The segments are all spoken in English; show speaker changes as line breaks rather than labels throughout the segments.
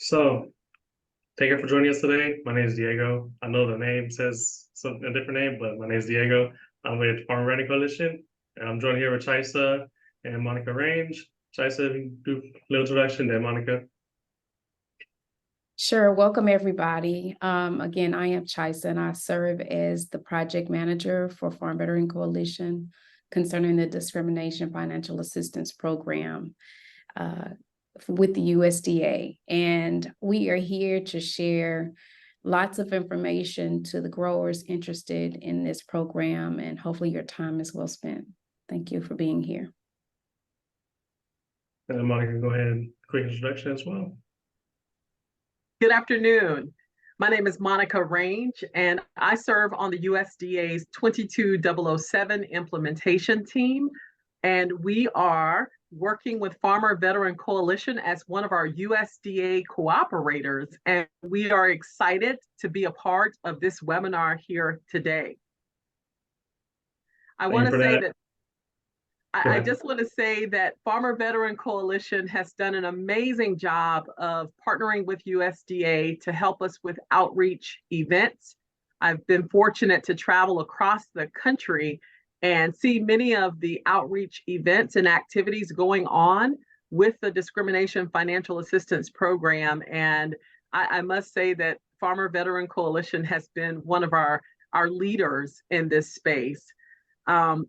So, thank you for joining us today. My name is Diego. I know the name says a different name, but my name is Diego. I'm with Farmer Ready Coalition, and I'm joined here with Chisa and Monica Rainge. Chisa, if you can do a little introduction, then Monica.
Sure. Welcome, everybody. Again, I am Chisa, and I serve as the project manager for Farm Veteran Coalition concerning the Discrimination Financial Assistance Program with the USDA. And we are here to share lots of information to the growers interested in this program, and hopefully your time is well spent. Thank you for being here.
And then Monica, go ahead, quick introduction as well.
Good afternoon. My name is Monica Rainge, and I serve on the USDA's 22007 implementation team. And we are working with Farmer Veteran Coalition as one of our USDA cooperators. And we are excited to be a part of this webinar here today. I want to say that I just want to say that Farmer Veteran Coalition has done an amazing job of partnering with USDA to help us with outreach events. I've been fortunate to travel across the country and see many of the outreach events and activities going on with the Discrimination Financial Assistance Program. And I must say that Farmer Veteran Coalition has been one of our leaders in this space.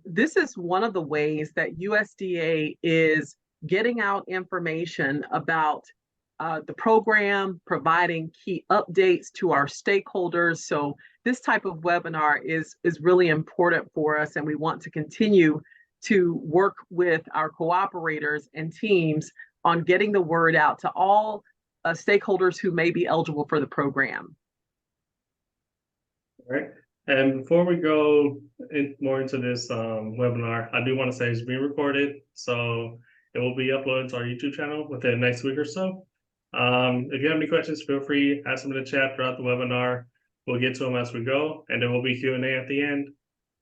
This is one of the ways that USDA is getting out information about the program, providing key updates to our stakeholders. So this type of webinar is really important for us, and we want to continue to work with our cooperators and teams on getting the word out to all stakeholders who may be eligible for the program.
All right. And before we go more into this webinar, I do want to say it's being recorded, so it will be uploaded to our YouTube channel within the next week or so. If you have any questions, feel free to ask them in the chat throughout the webinar. We'll get to them as we go, and there will be Q&A at the end.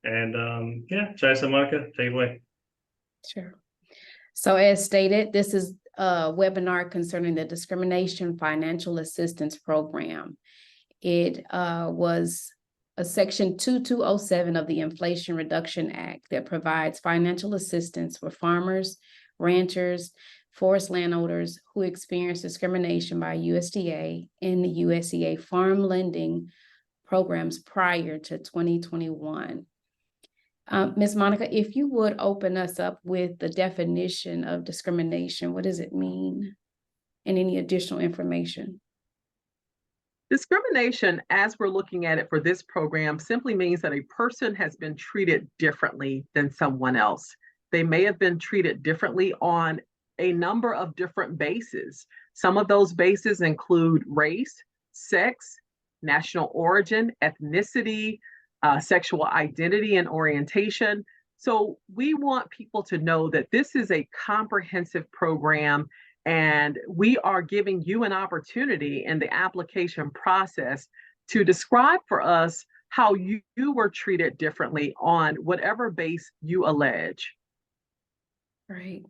And yeah, Chisa, Monica, take it away.
Sure. So as stated, this is a webinar concerning the Discrimination Financial Assistance Program. It was a Section 2207 of the Inflation Reduction Act that provides financial assistance for farmers, ranchers, forest landowners who experience discrimination by USDA in the USDA farm lending programs prior to 2021. Ms. Monica, if you would open us up with the definition of discrimination, what does it mean? And any additional information?
Discrimination, as we're looking at it for this program, simply means that a person has been treated differently than someone else. They may have been treated differently on a number of different bases. Some of those bases include race, sex, national origin, ethnicity, sexual identity and orientation. So we want people to know that this is a comprehensive program, and we are giving you an opportunity in the application process to describe for us how you were treated differently on whatever base you allege.
Right.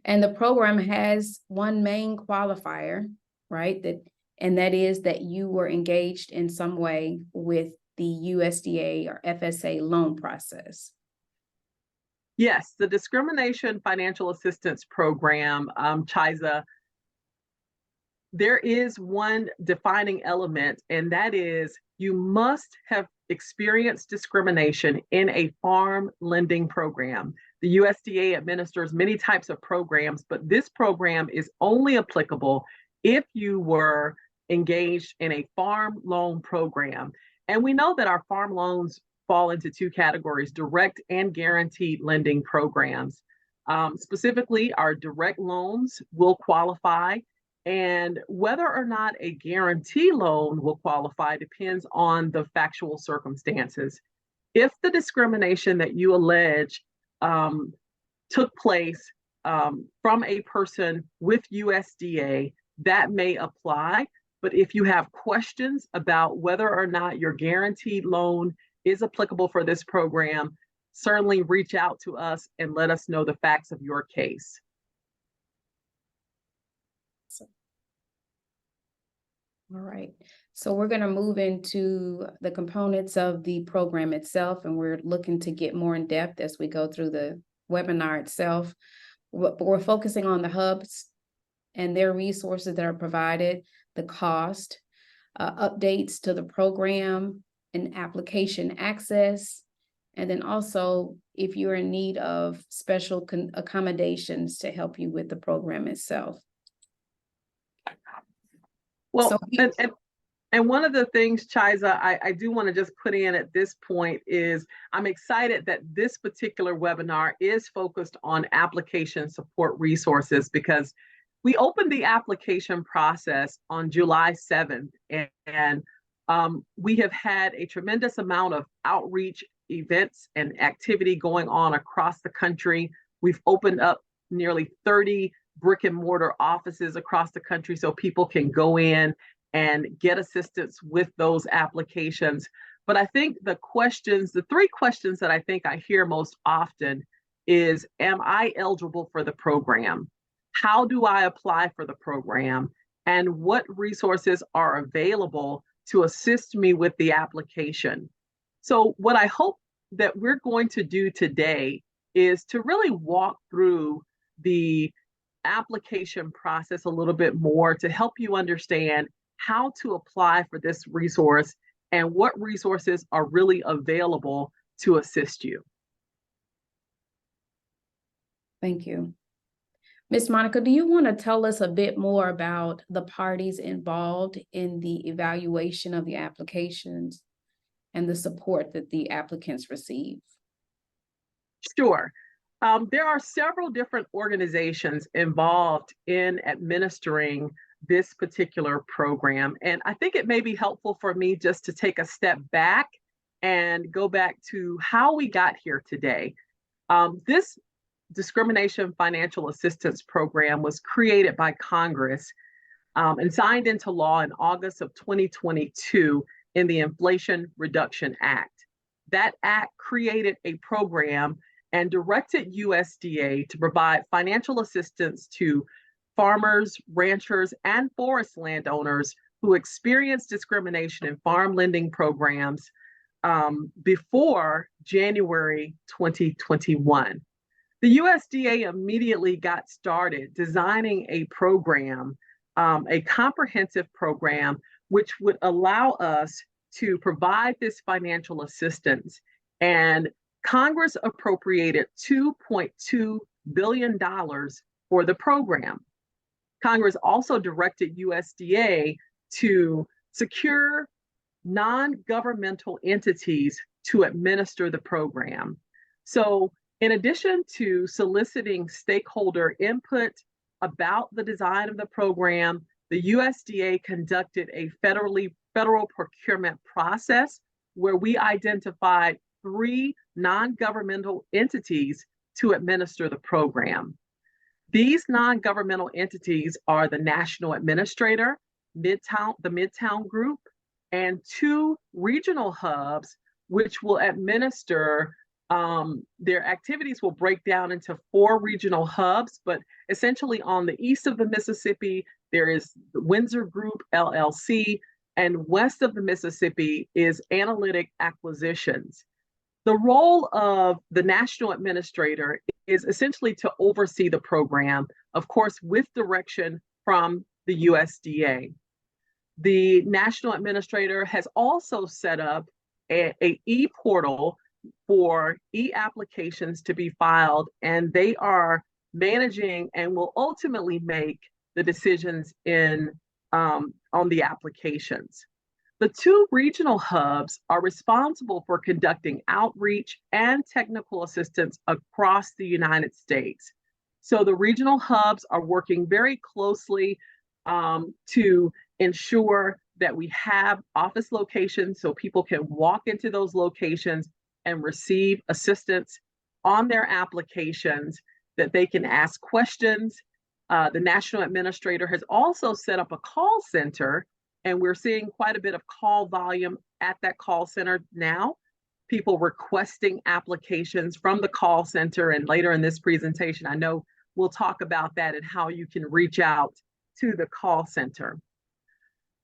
And the program has one main qualifier, right? That is that you were engaged in some way with the USDA or FSA loan process.
Yes, the Discrimination Financial Assistance Program, Chisa, there is one defining element, and that is you must have experienced discrimination in a farm lending program. The USDA administers many types of programs, but this program is only applicable if you were engaged in a farm loan program. And we know that our farm loans fall into two categories: direct and guaranteed lending programs. Specifically, our direct loans will qualify, and whether or not a guarantee loan will qualify depends on the factual circumstances. If the discrimination that you allege took place from a person with USDA, that may apply. But if you have questions about whether or not your guaranteed loan is applicable for this program, certainly reach out to us and let us know the facts of your case.
All right, so we're going to move into the components of the program itself, and we're looking to get more in depth as we go through the webinar itself. But we're focusing on the hubs and their resources that are provided, the cost, updates to the program, and application access, and then also if you're in need of special accommodations to help you with the program itself.
Well,
So,
and one of the things, Chiza, I do want to just put in at this point is I'm excited that this particular webinar is focused on application support resources, because we opened the application process on July 7th, and we have had a tremendous amount of outreach events and activity going on across the country. We've opened up nearly 30 brick and mortar offices across the country so people can go in and get assistance with those applications. But I think the three questions that I think I hear most often is, am I eligible for the program? How do I apply for the program? And what resources are available to assist me with the application? So what I hope that we're going to do today is to really walk through the application process a little bit more to help you understand how to apply for this resource and what resources are really available to assist you.
thank you. Ms. Monica, do you want to tell us a bit more about the parties involved in the evaluation of the applications and the support that the applicants receive?
Sure. There are several different organizations involved in administering this particular program. And I think it may be helpful for me just to take a step back and go back to how we got here today. This Discrimination Financial Assistance Program was created by Congress and signed into law in August of 2022 in the Inflation Reduction Act. That act created a program and directed USDA to provide financial assistance to farmers, ranchers, and forest landowners who experience discrimination in farm lending programs before January 2021. The USDA immediately got started designing a program, a comprehensive program, which would allow us to provide this financial assistance. And Congress appropriated $2.2 billion for the program. Congress also directed USDA to secure non-governmental entities to administer the program. So in addition to soliciting stakeholder input about the design of the program, the USDA conducted a federal procurement process where we identified 3 non-governmental entities to administer the program. These non-governmental entities are the National Administrator, the Midtown Group, and 2 regional hubs, which will administer their activities will break down into 4 regional hubs, but essentially on the east of the Mississippi, there is the Windsor Group, LLC, and west of the Mississippi is Analytic Acquisitions. The role of the National Administrator is essentially to oversee the program, of course, with direction from the USDA. The National Administrator has also set up a e-portal for e-applications to be filed, and they are managing and will ultimately make the decisions on the applications. The 2 regional hubs are responsible for conducting outreach and technical assistance across the United States. So the regional hubs are working very closely to ensure that we have office locations so people can walk into those locations and receive assistance on their applications, that they can ask questions. The National Administrator has also set up a call center, and we're seeing quite a bit of call volume at that call center now. People requesting applications from the call center, and later in this presentation, I know we'll talk about that and how you can reach out to the call center.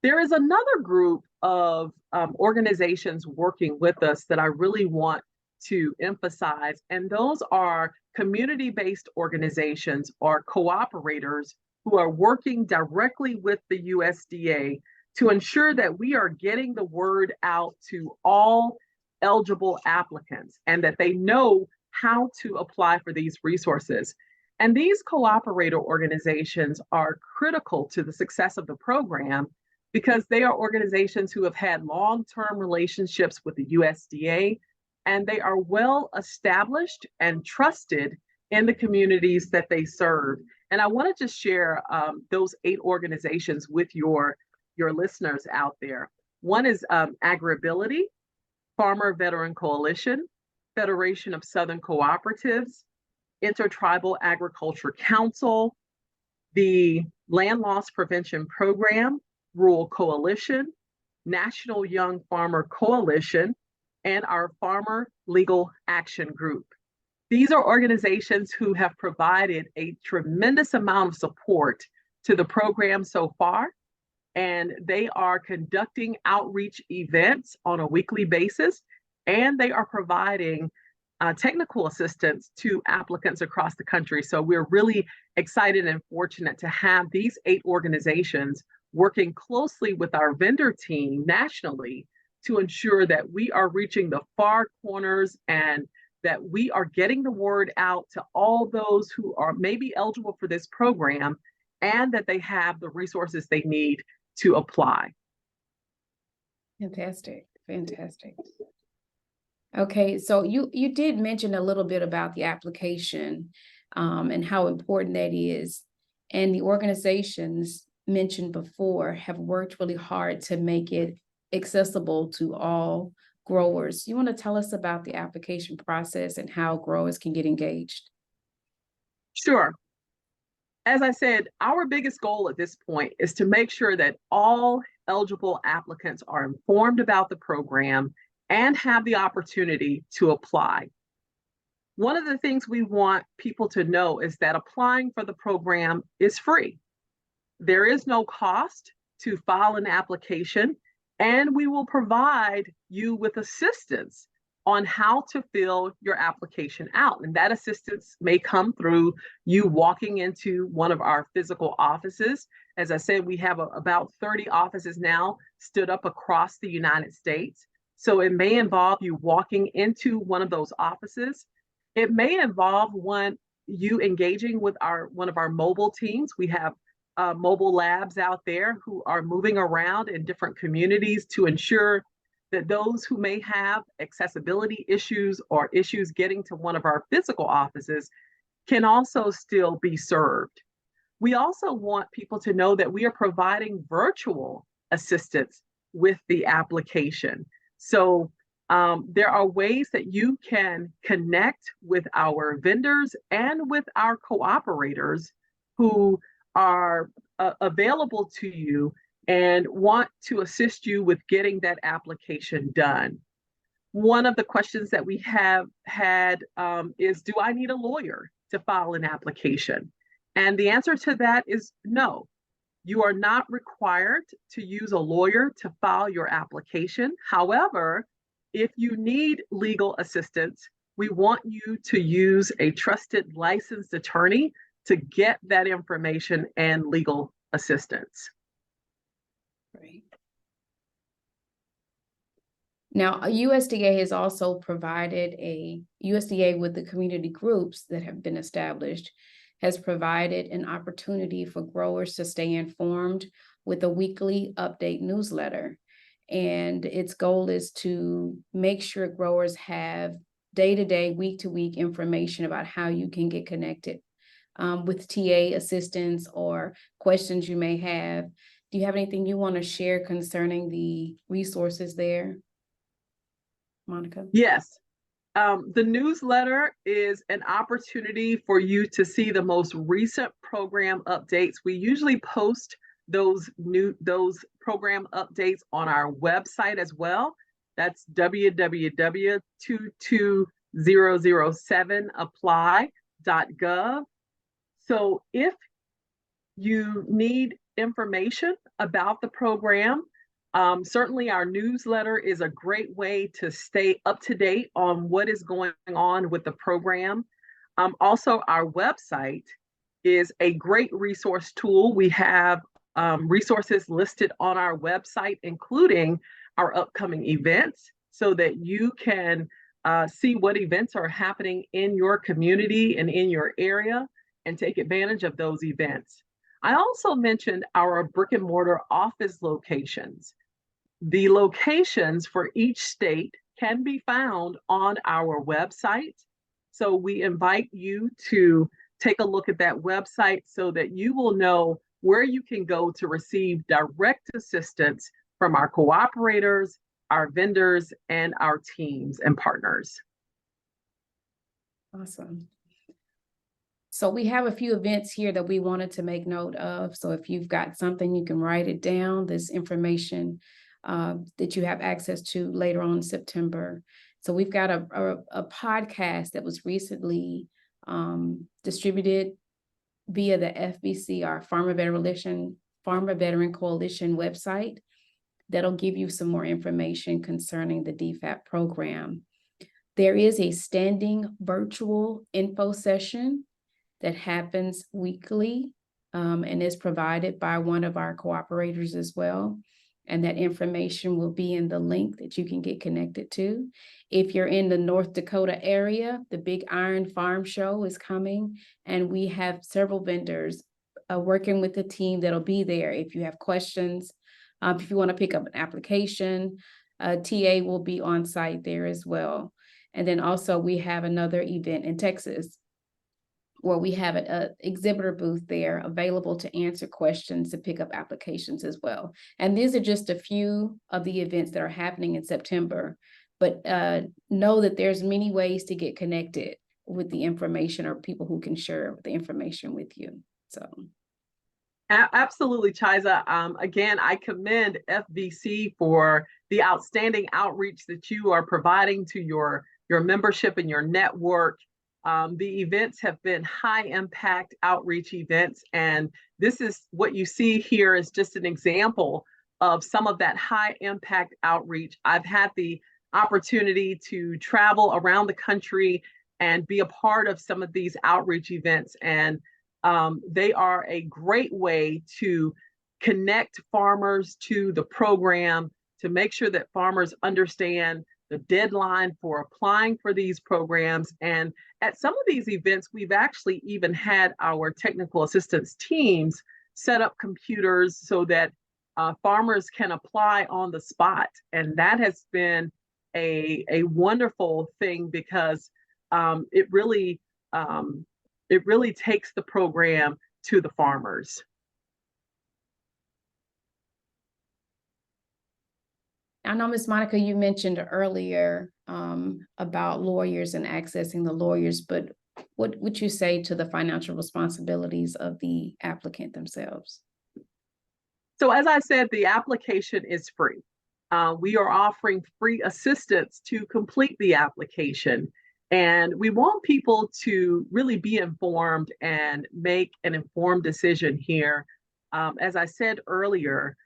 There is another group of organizations working with us that I really want to emphasize, and those are community-based organizations or cooperators who are working directly with the USDA to ensure that we are getting the word out to all eligible applicants and that they know how to apply for these resources. And these cooperator organizations are critical to the success of the program because they are organizations who have had long-term relationships with the USDA, and they are well established and trusted in the communities that they serve. And I want to just share those 8 organizations with your listeners out there. One is Agribility, Farmer Veteran Coalition, Federation of Southern Cooperatives, Intertribal Agriculture Council, the Land Loss Prevention Program, Rural Coalition, National Young Farmer Coalition, and our Farmer Legal Action Group. These are organizations who have provided a tremendous amount of support to the program so far, and they are conducting outreach events on a weekly basis, and they are providing technical assistance to applicants across the country. So we're really excited and fortunate to have these 8 organizations working closely with our vendor team nationally to ensure that we are reaching the far corners and that we are getting the word out to all those who are maybe eligible for this program and that they have the resources they need to apply.
Fantastic, fantastic. Okay, so you did mention a little bit about the application and how important that is. And the organizations mentioned before have worked really hard to make it accessible to all growers. You want to tell us about the application process and how growers can get engaged?
Sure. As I said, our biggest goal at this point is to make sure that all eligible applicants are informed about the program and have the opportunity to apply. One of the things we want people to know is that applying for the program is free. There is no cost to file an application, and we will provide you with assistance on how to fill your application out. And that assistance may come through you walking into one of our physical offices. As I said, we have about 30 offices now stood up across the United States. So it may involve you walking into one of those offices. It may involve you engaging with one of our mobile teams. We have mobile labs out there who are moving around in different communities to ensure that those who may have accessibility issues or issues getting to one of our physical offices can also still be served. We also want people to know that we are providing virtual assistance with the application. So there are ways that you can connect with our vendors and with our cooperators who are available to you and want to assist you with getting that application done. One of the questions that we have had is, do I need a lawyer to file an application? And the answer to that is no. You are not required to use a lawyer to file your application. However, if you need legal assistance, we want you to use a trusted licensed attorney to get that information and legal assistance.
Great. Now, USDA has also provided USDA with the community groups that have been established has provided an opportunity for growers to stay informed with a weekly update newsletter. And its goal is to make sure growers have day-to-day, week-to-week information about how you can get connected with TA assistance or questions you may have. Do you have anything you want to share concerning the resources there, Monica?
Yes. The newsletter is an opportunity for you to see the most recent program updates. We usually post those program updates on our website as well. That's www.22007apply.gov. So if you need information about the program. Certainly our newsletter is a great way to stay up to date on what is going on with the program. Also, our website is a great resource tool. We have resources listed on our website, including our upcoming events, so that you can see what events are happening in your community and in your area and take advantage of those events. I also mentioned our brick and mortar office locations. The locations for each state can be found on our website. So we invite you to take a look at that website so that you will know where you can go to receive direct assistance from our cooperators, our vendors, and our teams and partners.
Awesome. So we have a few events here that we wanted to make note of. So if you've got something, you can write it down, this information that you have access to later on in September. So we've got a podcast that was recently distributed via the FVC, our Farmer Veteran Coalition website. That'll give you some more information concerning the DFAP program. There is a standing virtual info session that happens weekly and is provided by one of our cooperators as well. And that information will be in the link that you can get connected to. If you're in the North Dakota area, the Big Iron Farm Show is coming, and we have several vendors working with the team that'll be there. If you have questions, if you want to pick up an application, TA will be on site there as well. And then also we have another event in Texas where we have an exhibitor booth there available to answer questions and pick up applications as well. And these are just a few of the events that are happening in September, but know that there's many ways to get connected with the information or people who can share the information with you. So.
Absolutely, Chiza. Again, I commend FVC for the outstanding outreach that you are providing to your membership and your network. The events have been high impact outreach events, and this is what you see here is just an example of some of that high impact outreach. I've had the opportunity to travel around the country and be a part of some of these outreach events, and they are a great way to connect farmers to the program, to make sure that farmers understand the deadline for applying for these programs. And at some of these events, we've actually even had our technical assistance teams set up computers so that farmers can apply on the spot. And that has been a wonderful thing because it really takes the program to the farmers.
I know, Ms. Monica, you mentioned earlier about lawyers and accessing the lawyers, but what would you say to the financial responsibilities of the applicant themselves?
So as I said, the application is free. We are offering free assistance to complete the application. And we want people to really be informed and make an informed decision here. As I said earlier,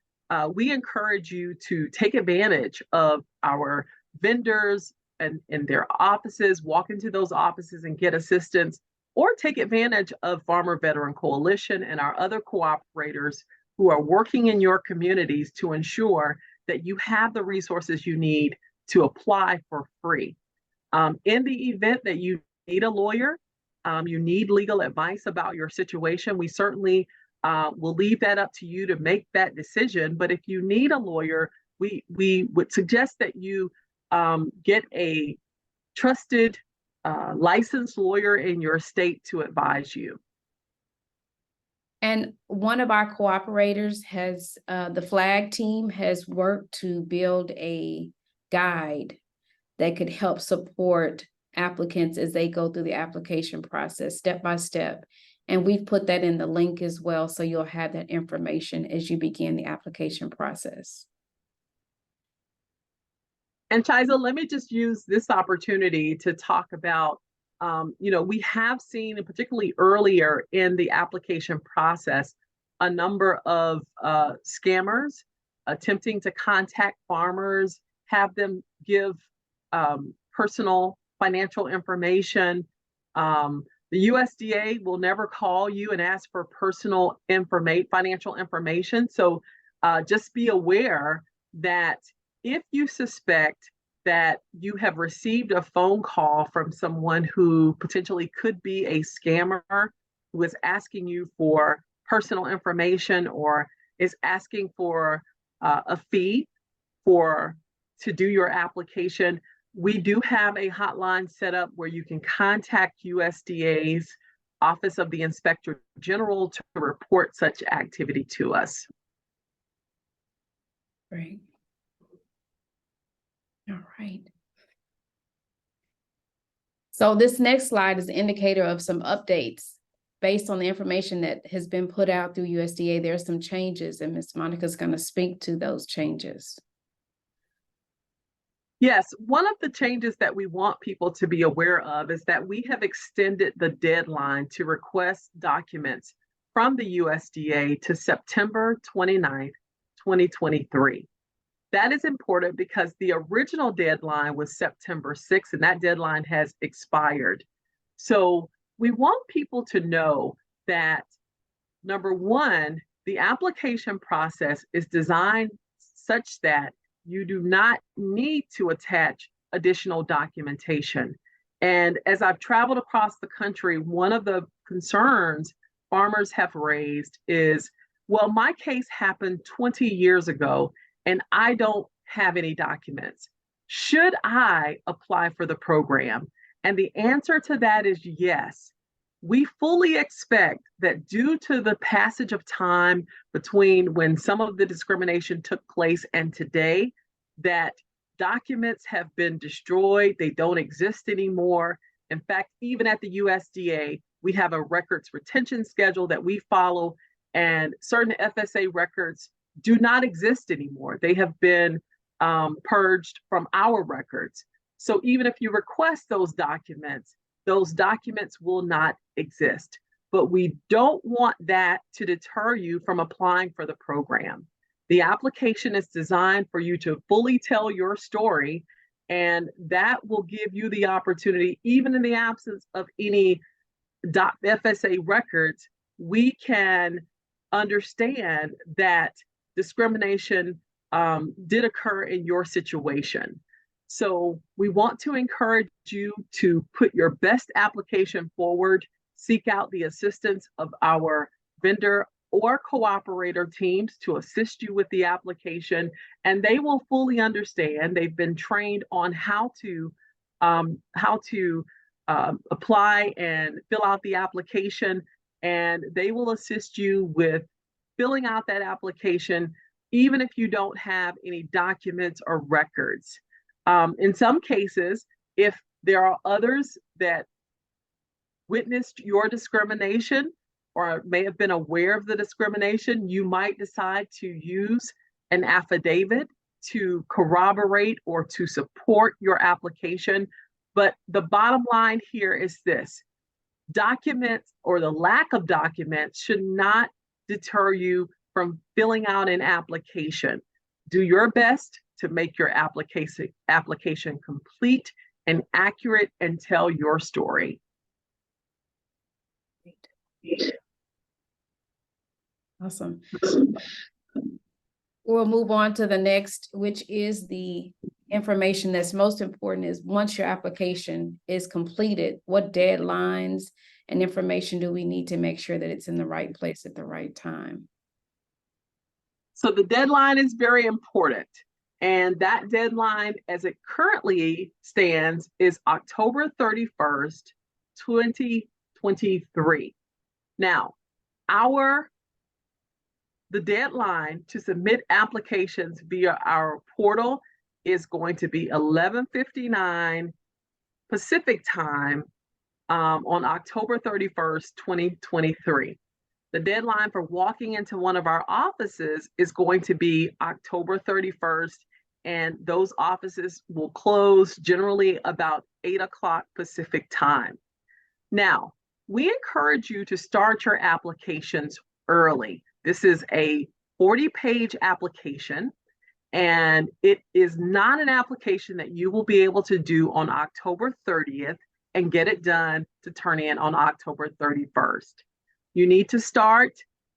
we encourage you to take advantage of our vendors and their offices, walk into those offices and get assistance, or take advantage of Farmer Veteran Coalition and our other cooperators who are working in your communities to ensure that you have the resources you need to apply for free. In the event that you need a lawyer, you need legal advice about your situation, we certainly we'll leave that up to you to make that decision. But if you need a lawyer, we would suggest that you get a trusted licensed lawyer in your state to advise you.
And one of our cooperators has, the FLAG team has worked to build a guide that could help support applicants as they go through the application process step by step. And we've put that in the link as well, so you'll have that information as you begin the application process.
And Chiza, let me just use this opportunity to talk about, we have seen, and particularly earlier in the application process, a number of scammers attempting to contact farmers, have them give personal financial information. The USDA will never call you and ask for personal financial information. So just be aware that if you suspect that you have received a phone call from someone who potentially could be a scammer, who is asking you for personal information or is asking for a fee to do your application, we do have a hotline set up where you can contact USDA's Office of the Inspector General to report such activity to us.
Great. All right. So this next slide is an indicator of some updates based on the information that has been put out through USDA. There are some changes, and Ms. Monica is going to speak to those changes.
Yes, one of the changes that we want people to be aware of is that we have extended the deadline to request documents from the USDA to September 29th, 2023. That is important because the original deadline was September 6th, and that deadline has expired. So we want people to know that, number one, the application process is designed such that you do not need to attach additional documentation. And as I've traveled across the country, one of the concerns farmers have raised is, well, my case happened 20 years ago and I don't have any documents. Should I apply for the program? And the answer to that is yes. We fully expect that due to the passage of time between when some of the discrimination took place and today, that documents have been destroyed, they don't exist anymore. In fact, even at the USDA, we have a records retention schedule that we follow, and certain FSA records do not exist anymore. They have been purged from our records. So even if you request those documents will not exist. But we don't want that to deter you from applying for the program. The application is designed for you to fully tell your story, and that will give you the opportunity, even in the absence of any FSA records, we can understand that discrimination did occur in your situation. So we want to encourage you to put your best application forward, seek out the assistance of our vendor or cooperator teams to assist you with the application, and they will fully understand. They've been trained on how to apply and fill out the application, and they will assist you with filling out that application, even if you don't have any documents or records. In some cases, if there are others that witnessed your discrimination or may have been aware of the discrimination, you might decide to use an affidavit to corroborate or to support your application. But the bottom line here is this: documents or the lack of documents should not deter you from filling out an application. Do your best to make your application complete and accurate and tell your story.
Awesome. We'll move on to the next, which is the information that's most important is once your application is completed, what deadlines and information do we need to make sure that it's in the right place at the right time?
So the deadline is very important. And that deadline, as it currently stands, is October 31st, 2023. Now, the deadline to submit applications via our portal is going to be 11:59 Pacific time on October 31st, 2023. The deadline for walking into one of our offices is going to be October 31st, and those offices will close generally about 8 o'clock Pacific time. Now, we encourage you to start your applications early. This is a 40-page application, and it is not an application that you will be able to do on October 30th and get it done to turn in on October 31st. You need to start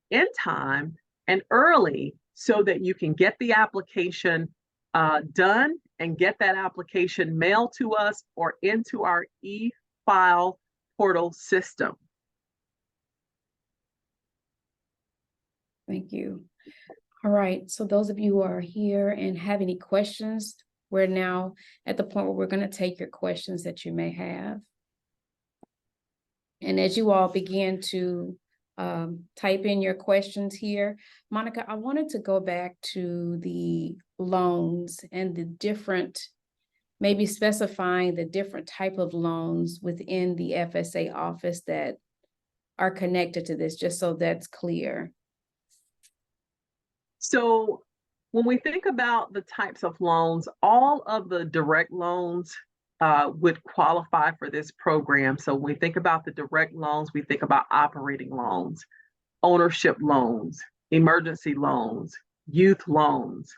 in time and early so that you can get the application done and get that application mailed to us or into our e-file portal system.
Thank you. All right, so those of you who are here and have any questions, we're now at the point where we're going to take your questions that you may have. And as you all begin to type in your questions here, Monica, I wanted to go back to the loans and the different, maybe specifying the different type of loans within the FSA office that are connected to this, just so that's clear.
So when we think about the types of loans, all of the direct loans would qualify for this program. So when we think about the direct loans, we think about operating loans, ownership loans, emergency loans, youth loans.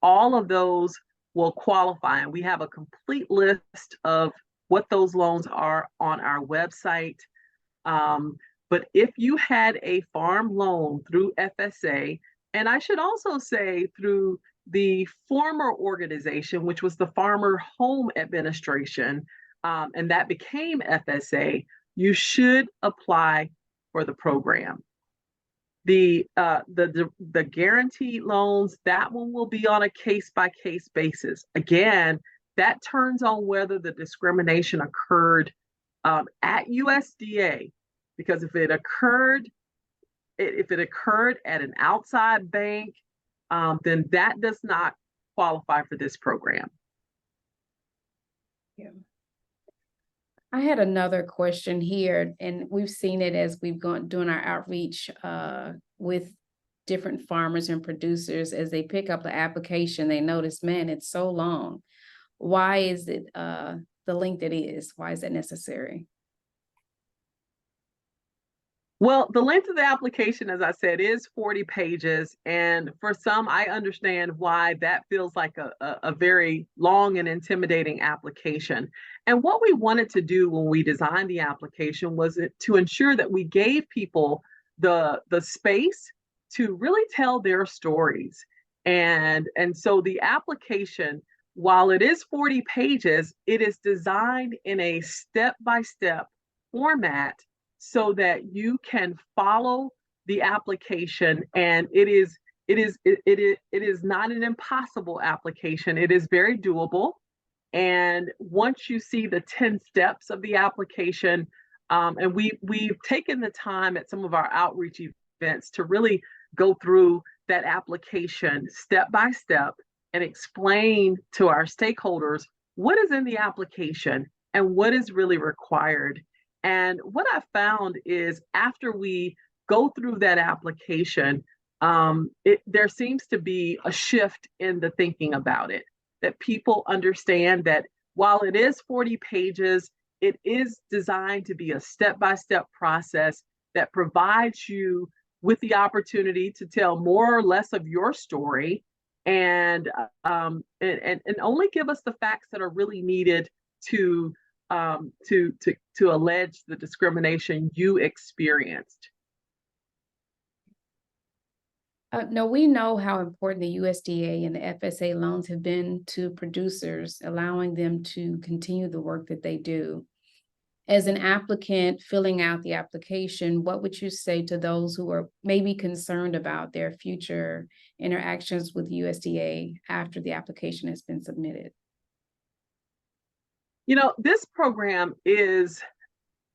All of those will qualify, and we have a complete list of what those loans are on our website. But if you had a farm loan through FSA, and I should also say through the former organization, which was the Farmer Home Administration, and that became FSA, you should apply for the program. The guaranteed loans, that one will be on a case-by-case basis. Again, that turns on whether the discrimination occurred at USDA, because if it occurred at an outside bank, then that does not qualify for this program.
Yeah. I had another question here, and we've seen it as we've gone doing our outreach with different farmers and producers. As they pick up the application, they notice, man, it's so long. Why is it the length it is? Why is that necessary?
Well, the length of the application, as I said, is 40 pages. And for some, I understand why that feels like a very long and intimidating application. And what we wanted to do when we designed the application was to ensure that we gave people the space to really tell their stories. And so the application, while it is 40 pages, it is designed in a step-by-step format so that you can follow the application, and it is not an impossible application. It is very doable. And once you see the 10 steps of the application, and we've taken the time at some of our outreach events to really go through that application step by step and explain to our stakeholders what is in the application and what is really required. And what I found is after we go through that application, there seems to be a shift in the thinking about it, that people understand that while it is 40 pages, it is designed to be a step-by-step process that provides you with the opportunity to tell more or less of your story, and only give us the facts that are really needed to allege the discrimination you experienced.
No, we know how important the USDA and the FSA loans have been to producers, allowing them to continue the work that they do. As an applicant filling out the application, what would you say to those who are maybe concerned about their future interactions with USDA after the application has been submitted?
You know, this program is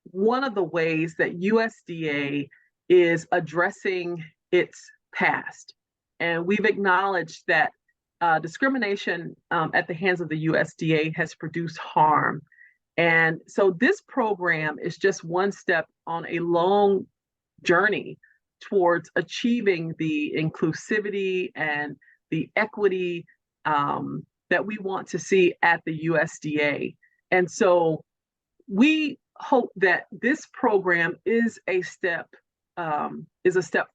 one of the ways that USDA is addressing its past. And we've acknowledged that discrimination at the hands of the USDA has produced harm. And so this program is just one step on a long journey towards achieving the inclusivity and the equity that we want to see at the USDA. And so we hope that this program is a step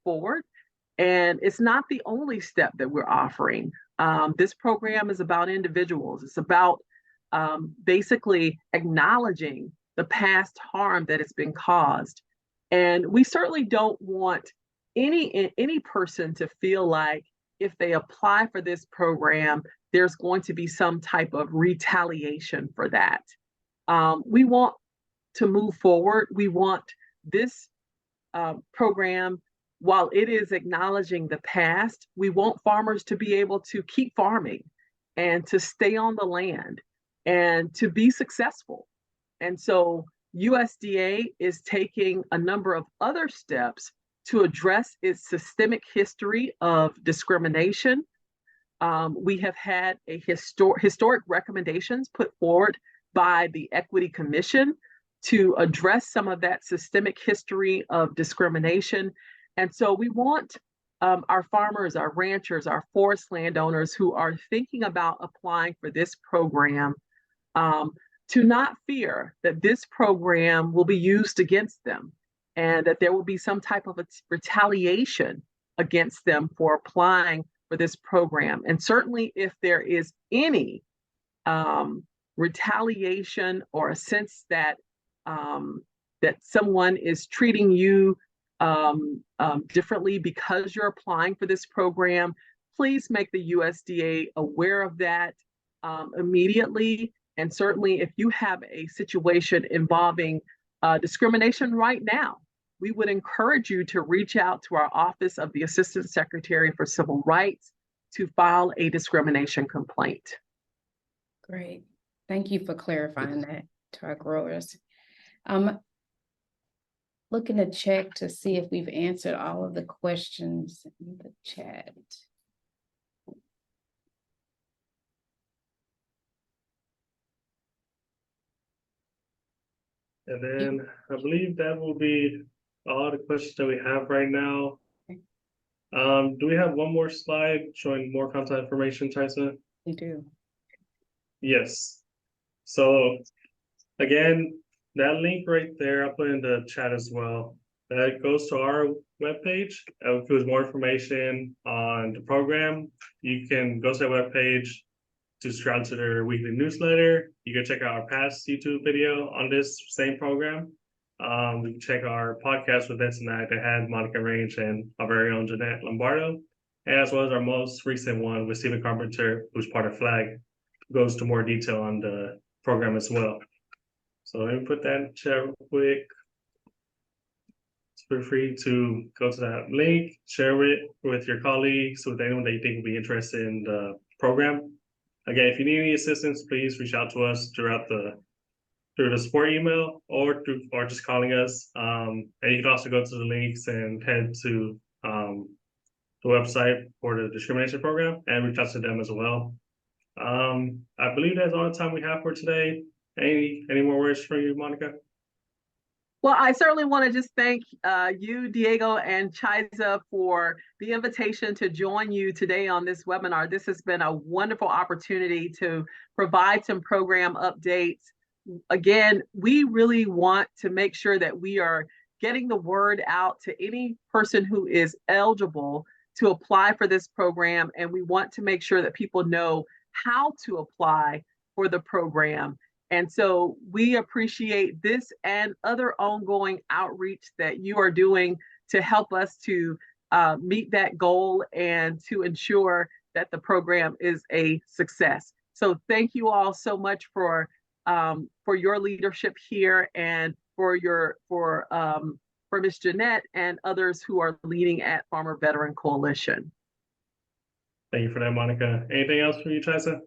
forward. And it's not the only step that we're offering. This program is about individuals. It's about basically acknowledging the past harm that has been caused. And we certainly don't want any person to feel like if they apply for this program, there's going to be some type of retaliation for that. We want to move forward. We want this program, while it is acknowledging the past, we want farmers to be able to keep farming and to stay on the land and to be successful. And so USDA is taking a number of other steps to address its systemic history of discrimination. We have had a historic recommendations put forward by the Equity Commission to address some of that systemic history of discrimination. And so we want our farmers, our ranchers, our forest landowners who are thinking about applying for this program to not fear that this program will be used against them and that there will be some type of retaliation against them for applying for this program. And certainly if there is any retaliation or a sense that that someone is treating you differently because you're applying for this program, please make the USDA aware of that immediately. And certainly if you have a situation involving discrimination right now, we would encourage you to reach out to our Office of the Assistant Secretary for Civil Rights to file a discrimination complaint.
Great. Thank you for clarifying that to our growers. Looking to check to see if we've answered all of the questions in the chat.
And then I believe that will be all the questions that we have right now.
Okay.
Do we have one more slide showing more contact information, Tyson?
We do.
Yes. So again, that link right there, I'll put in the chat as well. That goes to our webpage. That includes more information on the program. You can go to that webpage to subscribe to their weekly newsletter. You can check out our past YouTube video on this same program. You can check our podcast with Vince and I that had Monica Rainge and our very own Jeanette Lombardo, and as well as our most recent one with Stephen Carpenter, who's part of FLAG, goes to more detail on the program as well. So let me put that in the chat real quick. Feel free to go to that link, share it with your colleagues, with anyone that you think will be interested in the program. Again, if you need any assistance, please reach out to us through the support email or just calling us. And you can also go to the links and head to the website for the discrimination program and reach out to them as well. I believe that's all the time we have for today. Any more words from you, Monica?
Well, I certainly want to just thank you, Diego and Chiza, for the invitation to join you today on this webinar. This has been a wonderful opportunity to provide some program updates. Again, we really want to make sure that we are getting the word out to any person who is eligible to apply for this program, and we want to make sure that people know how to apply for the program. And so we appreciate this and other ongoing outreach that you are doing to help us to meet that goal and to ensure that the program is a success. So thank you all so much for your leadership here and for Ms. Jeanette and others who are leading at Farmer Veteran Coalition.
Thank you for that, Monica. Anything else from you, Chiza?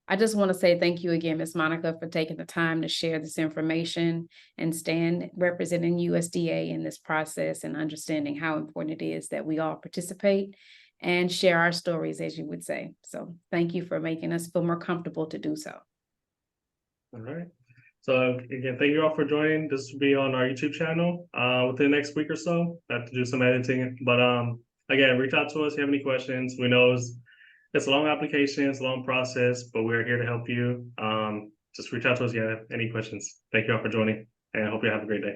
I just want to say thank you again, Ms. Monica, for taking the time to share this information and stand representing USDA in this process and understanding how important it is that we all participate and share our stories, as you would say. So thank you for making us feel more comfortable to do so.
All right. So again, thank you all for joining. This will be on our YouTube channel within the next week or so. I have to do some editing, but again, reach out to us if you have any questions. We know it's a long application, it's a long process, but we're here to help you. Just reach out to us if you have any questions. Thank you all for joining, and I hope you have a great day.